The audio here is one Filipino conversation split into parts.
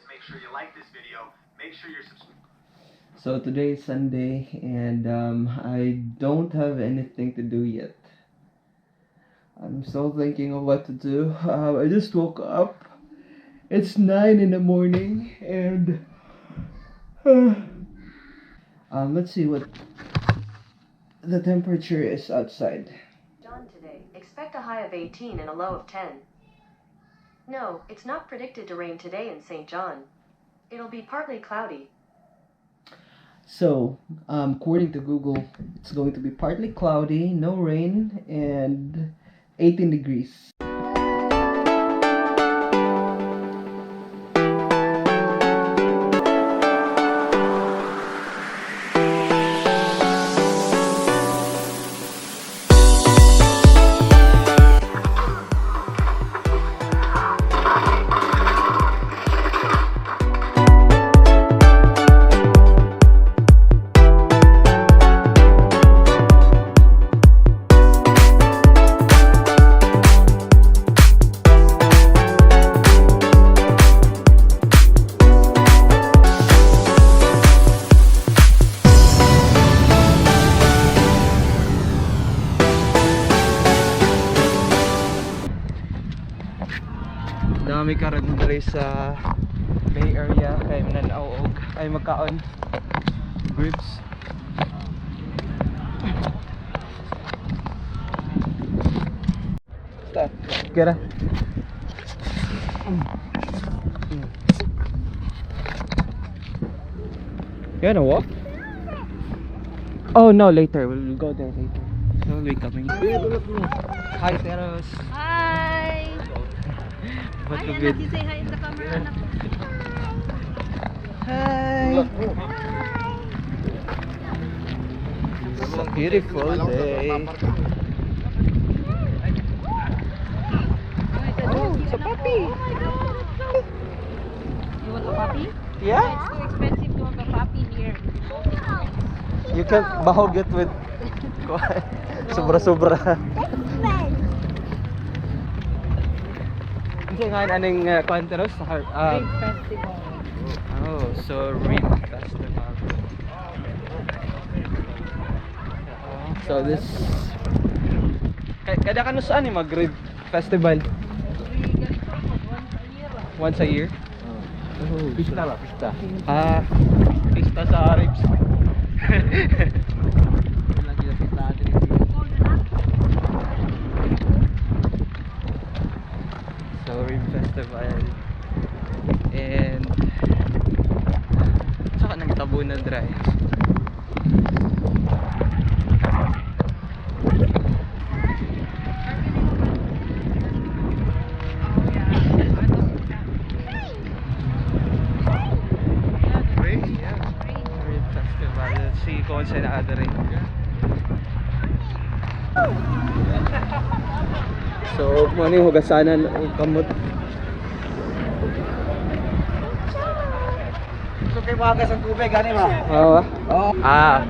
make sure you like this video. Make sure you're subscribed. So today is Sunday and I don't have anything to do yet. I'm still thinking of what to do. I just woke up. It's 9 in the morning and let's see what the temperature is outside. John today. Expect a high of 18 and a low of 10. No, it's not predicted to rain today in St. John. It'll be partly cloudy. So, according to Google, it's going to be partly cloudy, no rain, and 18 degrees. Dami karon diri sa Bay Area kay mananaog ay magkaon grips. Stop. Get up. You wanna walk? Oh no, later. We'll go there later. So we coming. Hi, Teros. Hi! What Hi, a anak. good. You say hi in the camera, anak. Hi. It's a beautiful day. Oh, it's a puppy. You want a puppy? Yeah? It's too expensive to have a puppy here. You can bahog it with sobra-sobra. Kasi nga aning Quanteros Big festival. oh, so Reef Festival. So this kada kanu saan ni mag-Reef Festival? Once a year. Oh, pista ba, pista. Pista sa Reefs. So Reef Festival and saka nang tabunan dry. Reef Festival. Let's see kung saan nakadari. So, mo ni hugasanan ang kamot. So kayo mga gasang tubig, gani ma? Oo. Ah.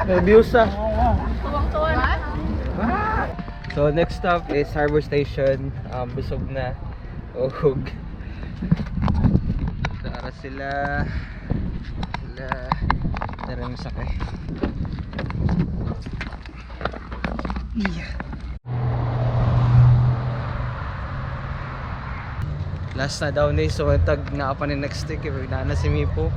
Nervyosa. Tuwang-tuwa na. So next stop is Harbor Station. Busog na. Uhog. Tara sila. Tara yung sakay. Last na daw ni, so tag na pa ni next stick. Na si Mipo.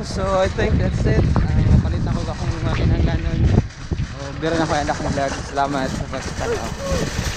So I think that's it. Mapalitan ko akong mga kinahanglanon. Bira na ko anak ng vlog. Salamat sa pagtanaw.